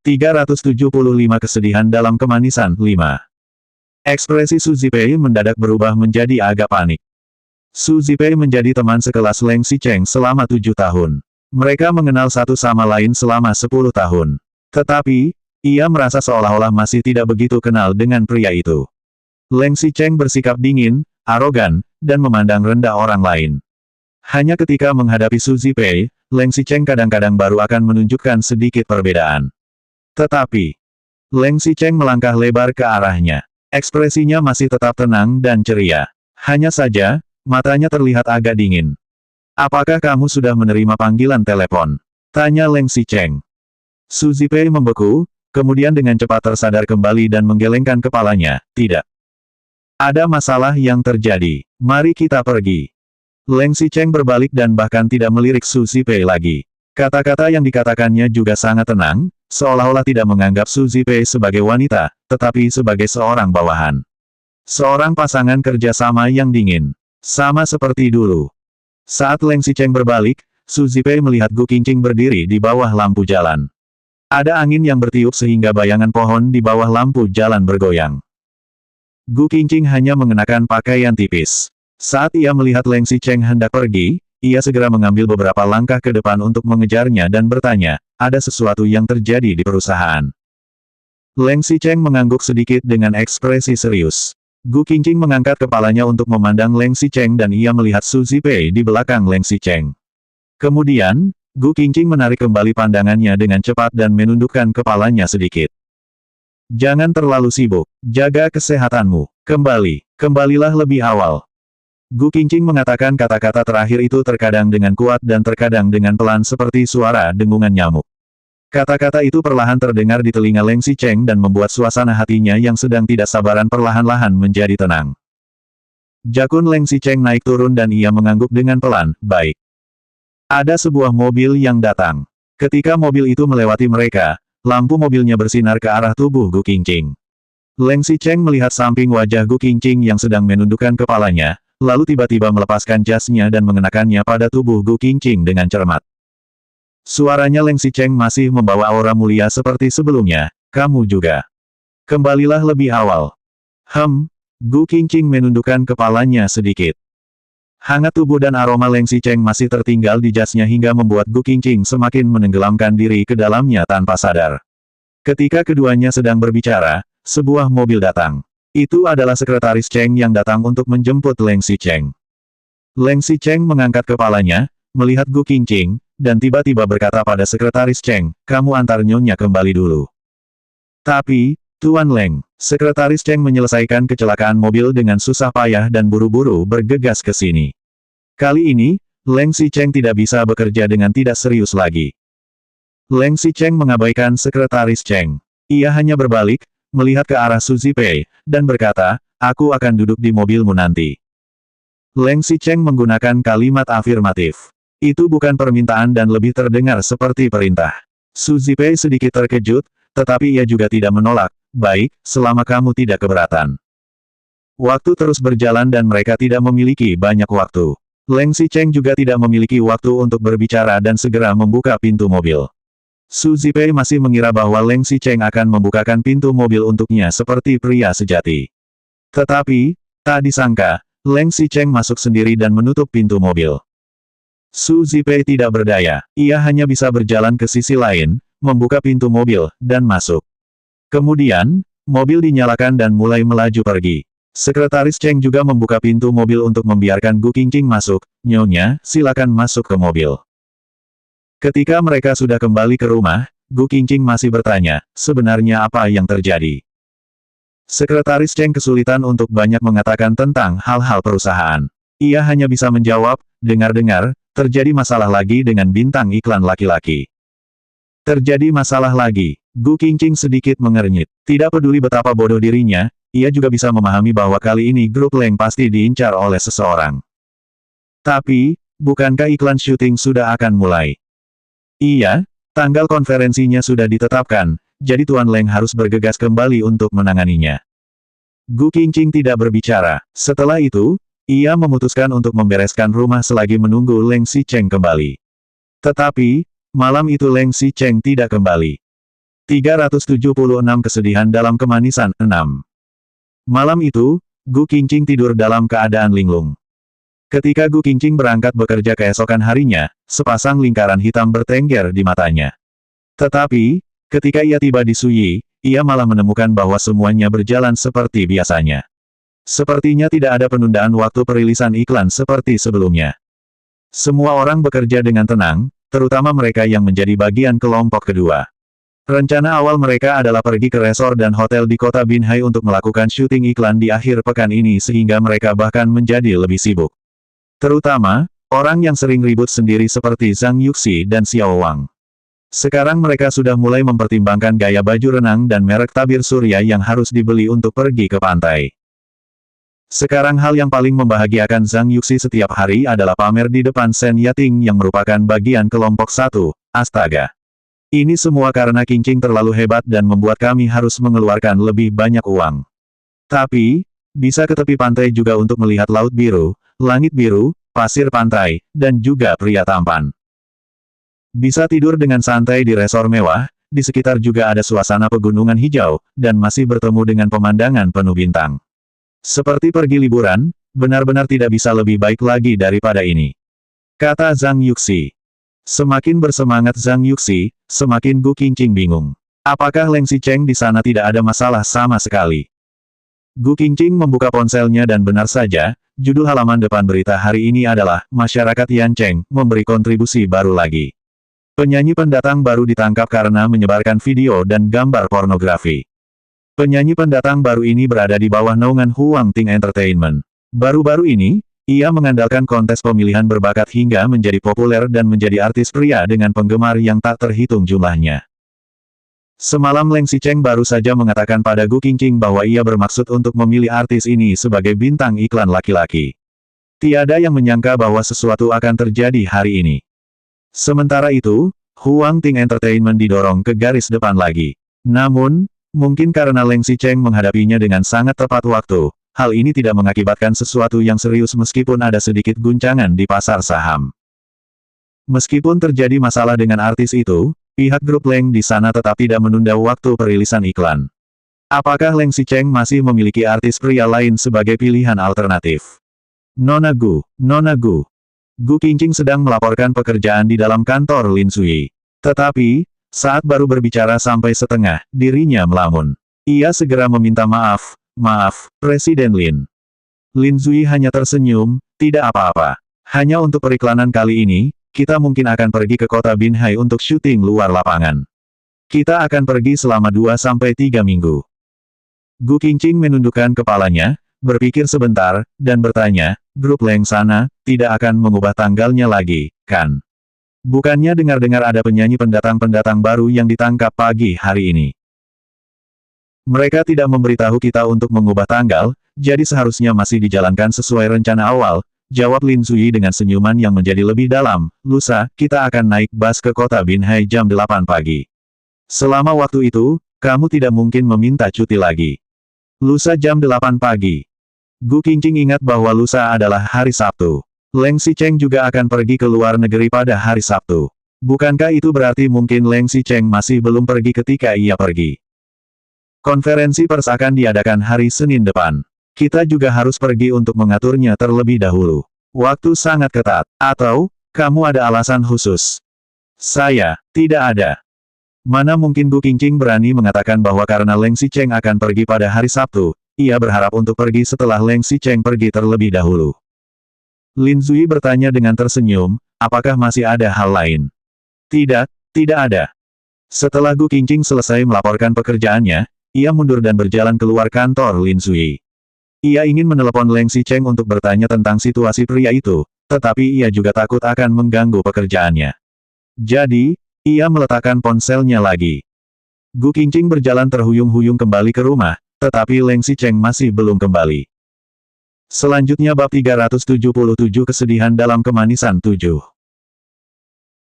375 kesedihan dalam kemanisan 5. Ekspresi Su Zipei mendadak berubah menjadi agak panik. Su Zipei menjadi teman sekelas Leng Xicheng selama 7 tahun. Mereka mengenal satu sama lain selama 10 tahun. Tetapi, ia merasa seolah-olah masih tidak begitu kenal dengan pria itu. Leng Xicheng bersikap dingin, arogan, dan memandang rendah orang lain. Hanya ketika menghadapi Su Zipei, Leng Xicheng kadang-kadang baru akan menunjukkan sedikit perbedaan. Tetapi, Leng Xicheng melangkah lebar ke arahnya. Ekspresinya masih tetap tenang dan ceria. Hanya saja, matanya terlihat agak dingin. "Apakah kamu sudah menerima panggilan telepon?" tanya Leng Xicheng. Su Zipei membeku, kemudian dengan cepat tersadar kembali dan menggelengkan kepalanya. "Tidak. Ada masalah yang terjadi. Mari kita pergi." Leng Xicheng berbalik dan bahkan tidak melirik Su Zipei lagi. Kata-kata yang dikatakannya juga sangat tenang, seolah-olah tidak menganggap Su Zipei sebagai wanita, tetapi sebagai seorang bawahan. Seorang pasangan kerjasama yang dingin. Sama seperti dulu. Saat Leng Xicheng berbalik, Su Zipei melihat Gu Qingqing berdiri di bawah lampu jalan. Ada angin yang bertiup sehingga bayangan pohon di bawah lampu jalan bergoyang. Gu Qingqing hanya mengenakan pakaian tipis. Saat ia melihat Leng Xicheng hendak pergi, ia segera mengambil beberapa langkah ke depan untuk mengejarnya dan bertanya, "Ada sesuatu yang terjadi di perusahaan?" Leng Xicheng mengangguk sedikit dengan ekspresi serius. Gu Qingqing mengangkat kepalanya untuk memandang Leng Xicheng dan ia melihat Su Zipei di belakang Leng Xicheng. Kemudian, Gu Qingqing menarik kembali pandangannya dengan cepat dan menundukkan kepalanya sedikit. "Jangan terlalu sibuk. Jaga kesehatanmu. Kembalilah lebih awal." Gu Qingqing mengatakan kata-kata terakhir itu terkadang dengan kuat dan terkadang dengan pelan seperti suara dengungan nyamuk. Kata-kata itu perlahan terdengar di telinga Leng Xicheng dan membuat suasana hatinya yang sedang tidak sabaran perlahan-lahan menjadi tenang. Jakun Leng Xicheng naik turun dan ia mengangguk dengan pelan, "Baik." Ada sebuah mobil yang datang. Ketika mobil itu melewati mereka, lampu mobilnya bersinar ke arah tubuh Gu Qingqing. Leng Xicheng melihat samping wajah Gu Qingqing yang sedang menundukkan kepalanya, lalu tiba-tiba melepaskan jasnya dan mengenakannya pada tubuh Gu Qingqing dengan cermat. Suaranya Leng Xicheng masih membawa aura mulia seperti sebelumnya, "Kamu juga. Kembalilah lebih awal." Gu Qingqing menundukkan kepalanya sedikit. Hangat tubuh dan aroma Leng Xicheng masih tertinggal di jasnya hingga membuat Gu Qingqing semakin menenggelamkan diri ke dalamnya tanpa sadar. Ketika keduanya sedang berbicara, sebuah mobil datang. Itu adalah sekretaris Cheng yang datang untuk menjemput Leng Xicheng. Leng Xicheng mengangkat kepalanya, melihat Gu Qingqing, dan tiba-tiba berkata pada sekretaris Cheng, "Kamu antar nyonya kembali dulu." "Tapi, Tuan Leng," sekretaris Cheng menyelesaikan kecelakaan mobil dengan susah payah dan buru-buru bergegas ke sini. Kali ini, Leng Xicheng tidak bisa bekerja dengan tidak serius lagi. Leng Xicheng mengabaikan sekretaris Cheng. Ia hanya berbalik, melihat ke arah Su Zipei, dan berkata, "Aku akan duduk di mobilmu nanti." Leng Xicheng menggunakan kalimat afirmatif. Itu bukan permintaan dan lebih terdengar seperti perintah. Su Zipei sedikit terkejut, tetapi ia juga tidak menolak. "Baik, selama kamu tidak keberatan." Waktu terus berjalan dan mereka tidak memiliki banyak waktu. Leng Xicheng juga tidak memiliki waktu untuk berbicara dan segera membuka pintu mobil. Su Zipei masih mengira bahwa Leng Xicheng akan membukakan pintu mobil untuknya seperti pria sejati. Tetapi, tak disangka, Leng Xicheng masuk sendiri dan menutup pintu mobil. Su Zipei tidak berdaya, ia hanya bisa berjalan ke sisi lain, membuka pintu mobil, dan masuk. Kemudian, mobil dinyalakan dan mulai melaju pergi. Sekretaris Cheng juga membuka pintu mobil untuk membiarkan Gu Qingqing masuk. "Nyonya, silakan masuk ke mobil." Ketika mereka sudah kembali ke rumah, Gu Qingqing masih bertanya, "Sebenarnya apa yang terjadi?" Sekretaris Cheng kesulitan untuk banyak mengatakan tentang hal-hal perusahaan. Ia hanya bisa menjawab, "Dengar-dengar, terjadi masalah lagi dengan bintang iklan laki-laki." "Terjadi masalah lagi?" Gu Qingqing sedikit mengernyit. Tidak peduli betapa bodoh dirinya, ia juga bisa memahami bahwa kali ini grup Leng pasti diincar oleh seseorang. Tapi, bukankah iklan syuting sudah akan mulai? Iya, tanggal konferensinya sudah ditetapkan, jadi Tuan Leng harus bergegas kembali untuk menanganinya. Gu Qingqing tidak berbicara. Setelah itu, ia memutuskan untuk membereskan rumah selagi menunggu Leng Xicheng kembali. Tetapi, malam itu Leng Xicheng tidak kembali. 376 Kesedihan dalam Kemanisan 6. Malam itu, Gu Qingqing tidur dalam keadaan linglung. Ketika Gu Qingqing berangkat bekerja keesokan harinya, sepasang lingkaran hitam bertengger di matanya. Tetapi, ketika ia tiba di Suyi, ia malah menemukan bahwa semuanya berjalan seperti biasanya. Sepertinya tidak ada penundaan waktu perilisan iklan seperti sebelumnya. Semua orang bekerja dengan tenang, terutama mereka yang menjadi bagian kelompok kedua. Rencana awal mereka adalah pergi ke resor dan hotel di kota Binhai untuk melakukan syuting iklan di akhir pekan ini sehingga mereka bahkan menjadi lebih sibuk. Terutama, orang yang sering ribut sendiri seperti Zhang Yuxi dan Xiao Wang. Sekarang mereka sudah mulai mempertimbangkan gaya baju renang dan merek tabir surya yang harus dibeli untuk pergi ke pantai. Sekarang hal yang paling membahagiakan Zhang Yuxi setiap hari adalah pamer di depan Shen Yating yang merupakan bagian kelompok 1, astaga. Ini semua karena Qingqing terlalu hebat dan membuat kami harus mengeluarkan lebih banyak uang. Tapi, bisa ke tepi pantai juga untuk melihat laut biru, langit biru, pasir pantai, dan juga pria tampan. Bisa tidur dengan santai di resor mewah, di sekitar juga ada suasana pegunungan hijau, dan masih bertemu dengan pemandangan penuh bintang. Seperti pergi liburan, benar-benar tidak bisa lebih baik lagi daripada ini. Kata Zhang Yuxi. Semakin bersemangat Zhang Yuxi, semakin Gu Qingqing bingung. Apakah Leng Xicheng di sana tidak ada masalah sama sekali? Gu Qingqing membuka ponselnya dan benar saja, judul halaman depan berita hari ini adalah, Masyarakat Yancheng, memberi kontribusi baru lagi. Penyanyi pendatang baru ditangkap karena menyebarkan video dan gambar pornografi. Penyanyi pendatang baru ini berada di bawah naungan Huang Ting Entertainment. Baru-baru ini, ia mengandalkan kontes pemilihan berbakat hingga menjadi populer dan menjadi artis pria dengan penggemar yang tak terhitung jumlahnya. Semalam Leng Xicheng baru saja mengatakan pada Gu Qingqing bahwa ia bermaksud untuk memilih artis ini sebagai bintang iklan laki-laki. Tiada yang menyangka bahwa sesuatu akan terjadi hari ini. Sementara itu, Huang Ting Entertainment didorong ke garis depan lagi. Namun, mungkin karena Leng Xicheng menghadapinya dengan sangat tepat waktu, hal ini tidak mengakibatkan sesuatu yang serius meskipun ada sedikit guncangan di pasar saham. Meskipun terjadi masalah dengan artis itu, pihak grup Leng di sana tetap tidak menunda waktu perilisan iklan. Apakah Leng Xicheng masih memiliki artis pria lain sebagai pilihan alternatif? Nona Gu, Nona Gu. Gu Qingqing sedang melaporkan pekerjaan di dalam kantor Lin Sui. Tetapi, saat baru berbicara sampai setengah, dirinya melamun. Ia segera meminta maaf, maaf, Presiden Lin. Lin Sui hanya tersenyum, tidak apa-apa. Hanya untuk periklanan kali ini, kita mungkin akan pergi ke kota Binhai untuk syuting luar lapangan. Kita akan pergi selama 2-3 minggu. Gu Qingqing menundukkan kepalanya, berpikir sebentar, dan bertanya, grup Leng sana, tidak akan mengubah tanggalnya lagi, kan? Bukannya dengar-dengar ada penyanyi pendatang-pendatang baru yang ditangkap pagi hari ini. Mereka tidak memberitahu kita untuk mengubah tanggal, jadi seharusnya masih dijalankan sesuai rencana awal, jawab Lin Sui dengan senyuman yang menjadi lebih dalam. Lusa, kita akan naik bus ke kota Binhai jam 8 pagi. Selama waktu itu, kamu tidak mungkin meminta cuti lagi. Lusa jam 8 pagi. Gu Qingqing ingat bahwa lusa adalah hari Sabtu. Leng Xicheng juga akan pergi ke luar negeri pada hari Sabtu. Bukankah itu berarti mungkin Leng Xicheng masih belum pergi ketika ia pergi? Konferensi pers akan diadakan hari Senin depan. Kita juga harus pergi untuk mengaturnya terlebih dahulu. Waktu sangat ketat. Atau, kamu ada alasan khusus? Saya, tidak ada. Mana mungkin Gu Qingqing berani mengatakan bahwa karena Leng Xicheng akan pergi pada hari Sabtu, ia berharap untuk pergi setelah Leng Xicheng pergi terlebih dahulu. Lin Sui bertanya dengan tersenyum, apakah masih ada hal lain? Tidak, tidak ada. Setelah Gu Qingqing selesai melaporkan pekerjaannya, ia mundur dan berjalan keluar kantor Lin Sui. Ia ingin menelepon Leng Xicheng untuk bertanya tentang situasi pria itu, tetapi ia juga takut akan mengganggu pekerjaannya. Jadi, ia meletakkan ponselnya lagi. Gu Qingqing berjalan terhuyung-huyung kembali ke rumah, tetapi Leng Xicheng masih belum kembali. Selanjutnya bab 377 Kesedihan dalam Kemanisan 7.